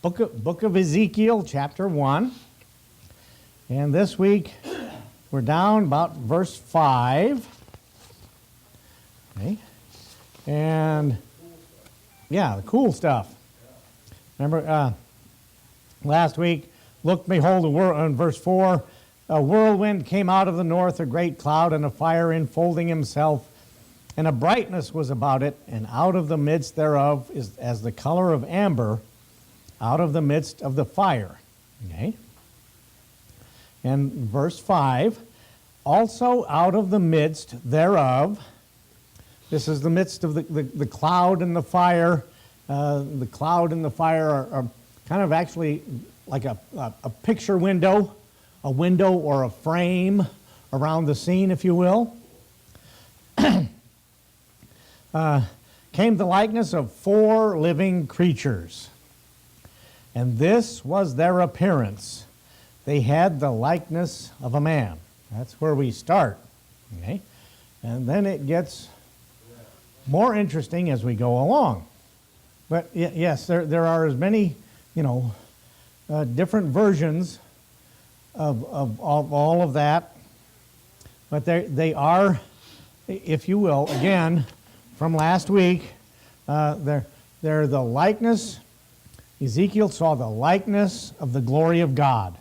Book of Ezekiel, chapter 1. And this week, we're down about verse 5. Okay. And, yeah, the cool stuff. Remember, last week, look, behold, in verse 4, a whirlwind came out of the north, a great cloud and a fire enfolding himself, and a brightness was about it, and out of the midst thereof is as the color of amber, out of the midst of the fire. Okay? And verse 5, also out of the midst thereof, this is the midst of the cloud and the fire. The cloud and the fire are kind of actually like a picture window, a window or a frame around the scene, if you will. Came the likeness of 4 living creatures. And this was their appearance. They had the likeness of a man. That's where we start. Okay? And then it gets more interesting as we go along. But yes, there are as many, different versions of all of that. But they are, if you will, again, from last week, they're the likeness. Ezekiel saw the likeness of the glory of God.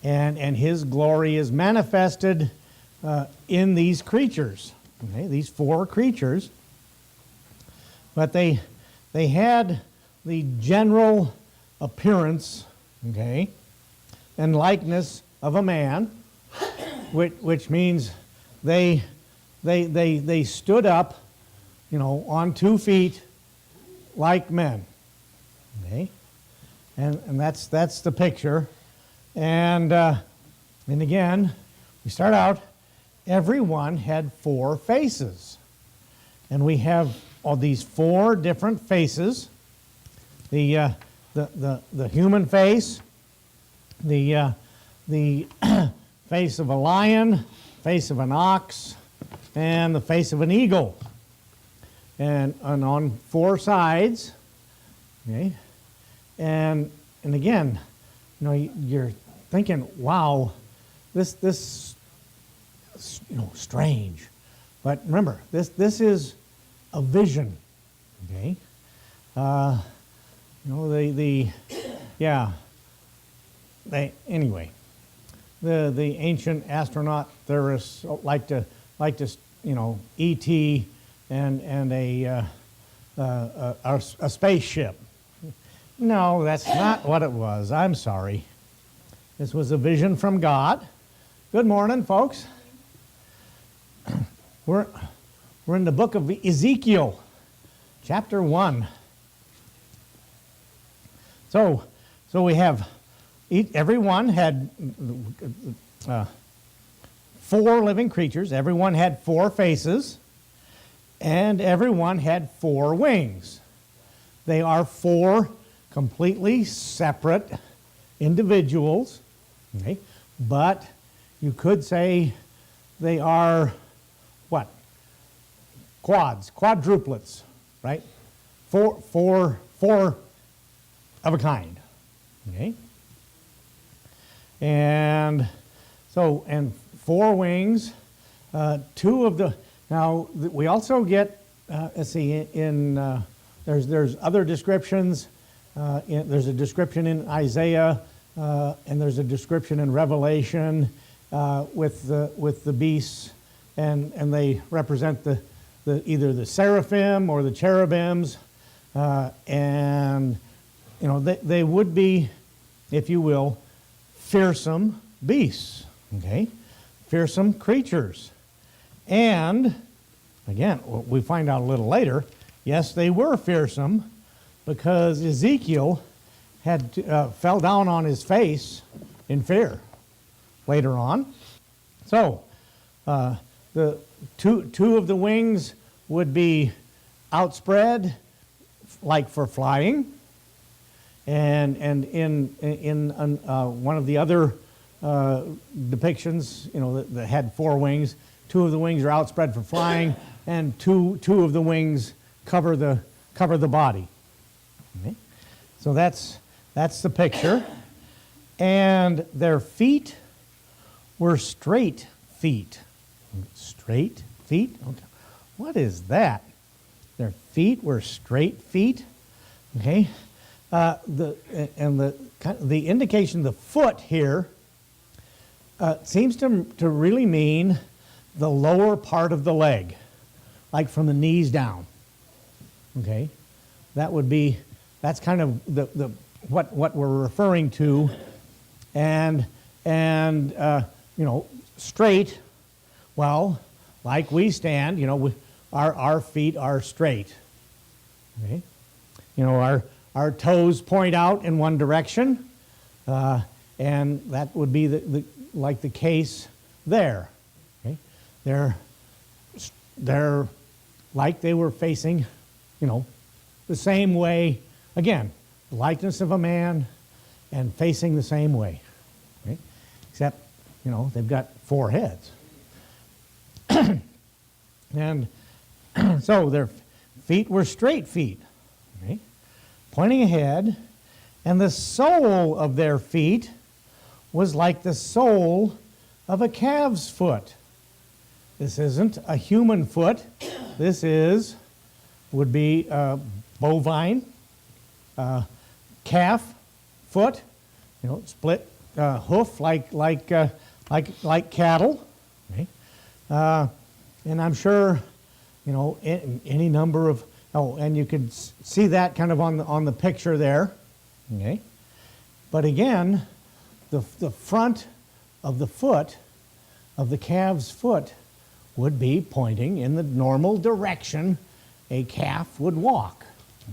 And his glory is manifested in these creatures, okay, these 4 creatures. But they had the general appearance, okay, and likeness of a man, which means they stood up, on 2 feet like men. Okay, and that's the picture, and again, we start out. Everyone had 4 faces, and we have all these 4 different faces: the human face, the face of a lion, face of an ox, and the face of an eagle, and on 4 sides. Okay, and again, you're thinking, wow, this strange, but remember, this is a vision. Okay, anyway, the ancient astronaut theorists like to E.T. and a spaceship. No, that's not what it was. I'm sorry. This was a vision from God. Good morning, folks. We're in the book of Ezekiel, chapter 1. So we have, everyone had 4 living creatures. Everyone had 4 faces, and everyone had 4 wings. They are 4 completely separate individuals, okay? But you could say they are what? Quadruplets, right? Four of a kind, okay? And 4 wings. 2 of the, now we also get, let's see, there's other descriptions. There's a description in Isaiah, and there's a description in Revelation with the beasts, and they represent the either the seraphim or the cherubims, and they would be, if you will, fearsome beasts, okay, fearsome creatures, and again we find out a little later, yes, they were fearsome. Because Ezekiel had fell down on his face in fear later on. So the two of the wings would be outspread, like for flying, and in one of the other depictions, that had 4 wings, 2 of the wings are outspread for flying, and two of the wings cover the body. Okay? So that's the picture. And their feet were straight feet. Straight feet? Okay. What is that? Their feet were straight feet. Okay. The indication, the foot here, seems to really mean the lower part of the leg, like from the knees down. Okay. That's kind of what we're referring to. And straight, well, like we stand, our feet are straight. Okay? Our toes point out in one direction, and that would be like the case there. Okay? They're like they were facing, the same way. Again, the likeness of a man and facing the same way. Okay? Except, they've got 4 heads. And so their feet were straight feet, okay? Pointing ahead, and the sole of their feet was like the sole of a calf's foot. This isn't a human foot. This would be bovine, calf foot, split hoof like cattle. Okay? And I'm sure, any number of, and you could see that kind of on the picture there. Okay? But again, the front of the foot, of the calf's foot, would be pointing in the normal direction a calf would walk.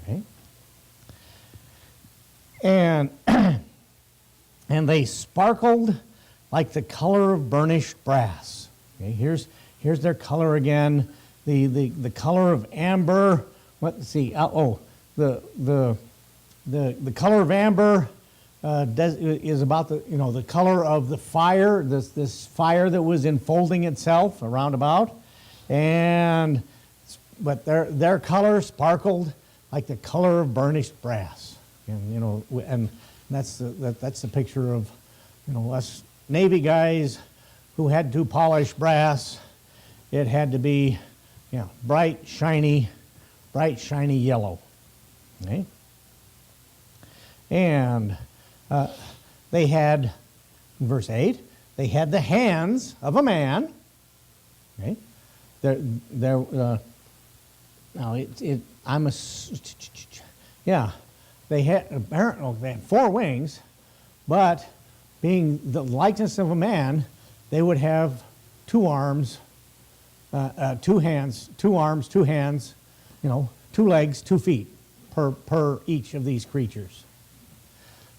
Okay? And and they sparkled like the color of burnished brass. Okay, here's their color again. The color of amber. Let's see. The color of amber is about the color of the fire. This fire that was enfolding itself around about, but their color sparkled like the color of burnished brass. And that's the picture of us Navy guys who had to polish brass. It had to be bright shiny yellow. Okay? And they had, in verse 8, they had the hands of a man. Okay? They had 4 wings, but being the likeness of a man, they would have 2 arms, 2 hands, 2 arms, 2 hands, 2 legs, 2 feet per each of these creatures.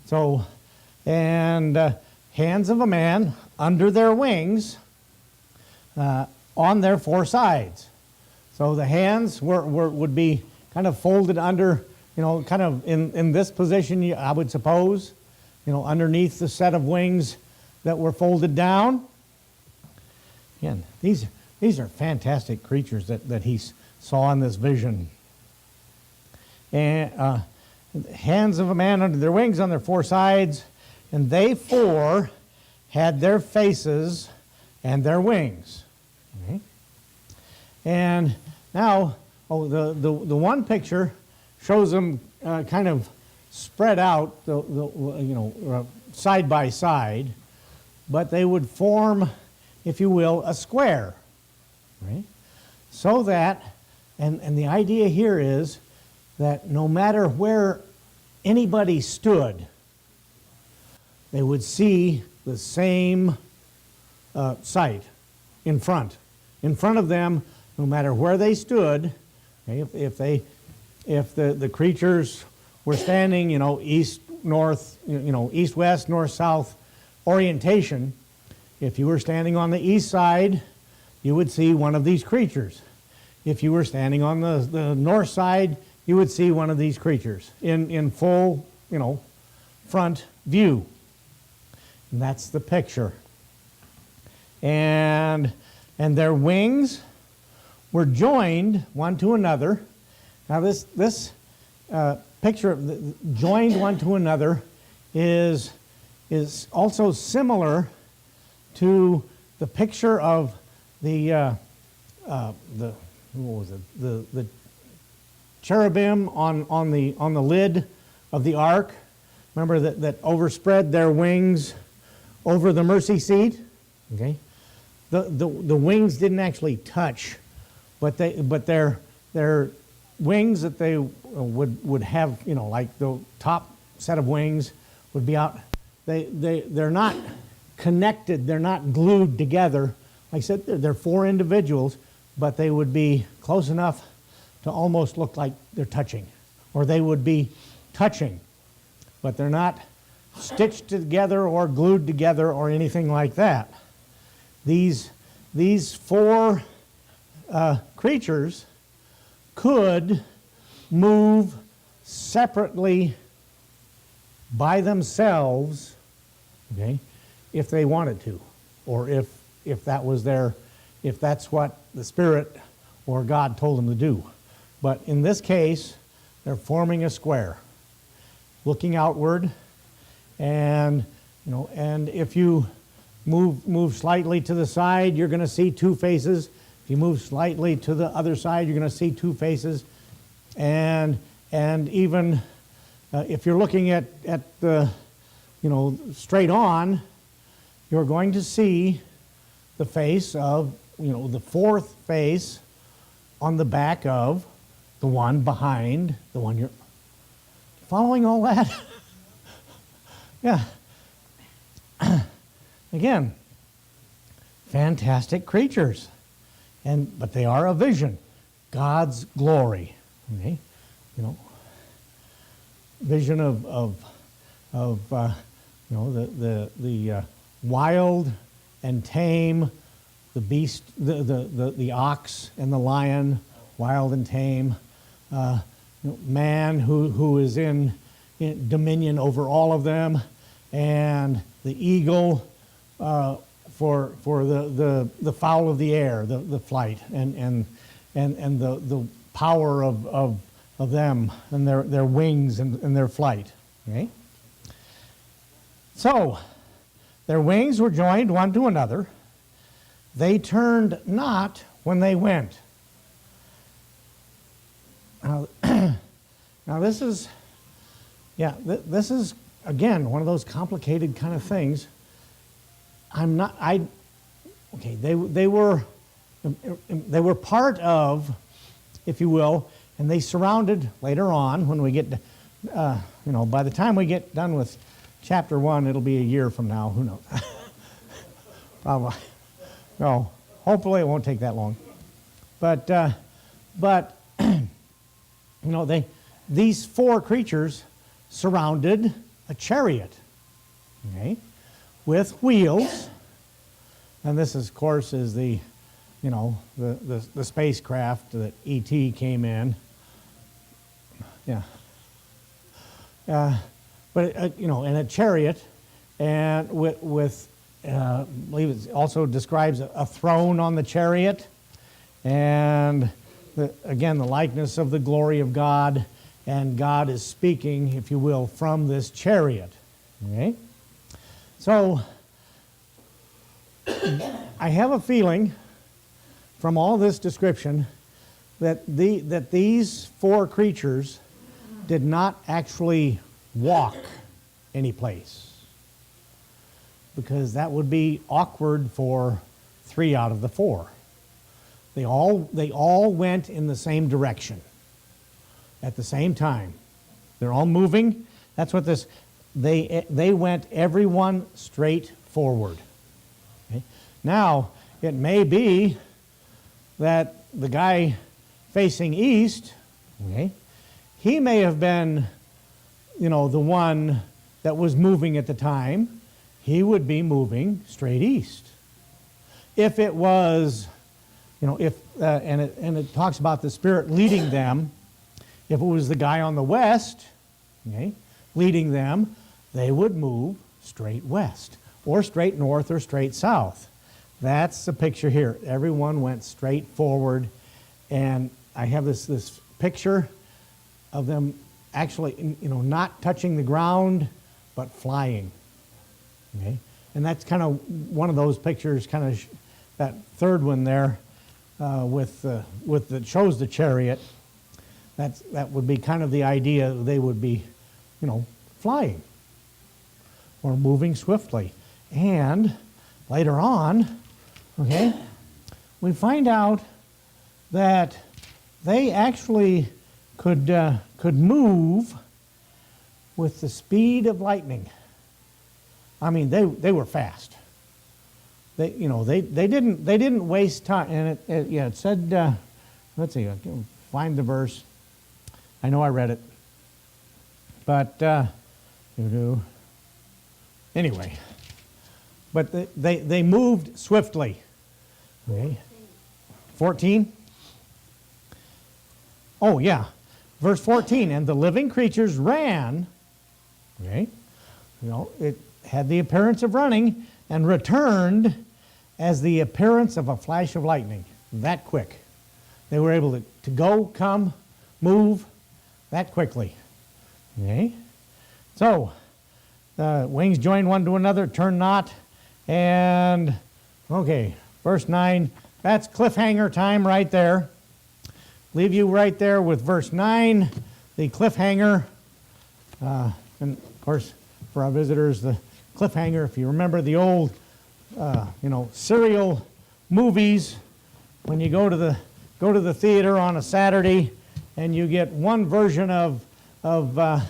So, and hands of a man under their wings, on their 4 sides. So the hands would be kind of folded under, kind of in this position, I would suppose, underneath the set of wings that were folded down. Again, these are fantastic creatures that he saw in this vision. And hands of a man under their wings on their 4 sides, and they 4 had their faces and their wings. Okay? And now, the one picture shows them kind of spread out, side by side, but they would form, if you will, a square, right? So that, and the idea here is that no matter where anybody stood, they would see the same sight in front of them, no matter where they stood. Okay, if the creatures were standing, east, north, east, west, north, south orientation, if you were standing on the east side, you would see one of these creatures. If you were standing on the north side, you would see one of these creatures in full, front view. And that's the picture. And their wings were joined one to another. Now this picture of joined one to another is also similar to the picture of the cherubim on the lid of the ark. Remember that overspread their wings over the mercy seat. Okay, the wings didn't actually touch, but their wings that they would have, like the top set of wings would be out. They're not connected. They're not glued together. Like I said, they're four individuals, but they would be close enough to almost look like they're touching, or they would be touching, but they're not stitched together or glued together or anything like that. These four creatures could move separately by themselves, okay, if they wanted to, or if that's what the Spirit or God told them to do. But in this case, they're forming a square, looking outward, and if you move slightly to the side, you're going to see two faces. If you move slightly to the other side, you're going to see two faces, and even if you're looking at the straight on, you're going to see the face of the fourth face on the back of the one behind the one you're following. All that. Yeah. Again, fantastic creatures, but they are a vision, God's glory. Okay, vision of the wild and tame, the beast, the ox and the lion, wild and tame, man who is in dominion over all of them, and the eagle for the fowl of the air, the flight, and the power of them and their wings and their flight. Okay? So their wings were joined one to another. They turned not when they went. Now this is again one of those complicated kind of things. They were part of, if you will, and they surrounded later on when we get, by the time we get done with chapter 1, it'll be a year from now. Who knows? Probably. No. Hopefully it won't take that long. But these four creatures surrounded a chariot, okay, with wheels, and this, of course, is the spacecraft that E.T. came in. Yeah. In a chariot, and with I believe it also describes a throne on the chariot, and again the likeness of the glory of God, and God is speaking, if you will, from this chariot. Okay, so I have a feeling from all this description that these four creatures did not actually walk any place, because that would be awkward for 3 out of the 4. They all went in the same direction at the same time. They're all moving. That's what this. They went everyone straight forward. Okay? Now it may be that the guy facing east, okay, he may have been, the one that was moving at the time. He would be moving straight east. If it was, and it talks about the Spirit leading them. If it was the guy on the west, okay, leading them, they would move straight west, or straight north, or straight south. That's the picture here. Everyone went straight forward, and I have this picture of them actually, not touching the ground, but flying. Okay, and that's kind of one of those pictures, kind of that third one there, with that shows the chariot. That would be kind of the idea. They would be, flying or moving swiftly. And later on, okay, we find out that they actually could move with the speed of lightning. I mean, they were fast. They didn't waste time. And it said, let's see, I can find the verse. I know I read it, but anyway. But they moved swiftly. Okay. 14. Oh yeah, verse 14. And the living creatures ran. Okay. It had the appearance of running and returned as the appearance of a flash of lightning. That quick. They were able to go, come, move that quickly. Okay. So, wings join one to another, turn not. And, okay, verse 9. That's cliffhanger time right there. Leave you right there with verse 9, the cliffhanger. And, of course, for our visitors, the cliffhanger, if you remember the old, serial movies, when you go to the theater on a Saturday and you get one version of the,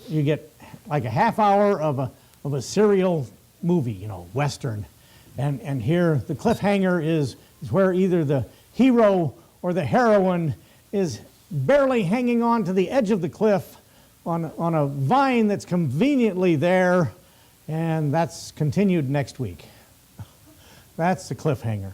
you get like a half hour of a serial movie, Western. And here the cliffhanger is where either the hero or the heroine is barely hanging on to the edge of the cliff on a vine that's conveniently there, and that's continued next week. That's the cliffhanger.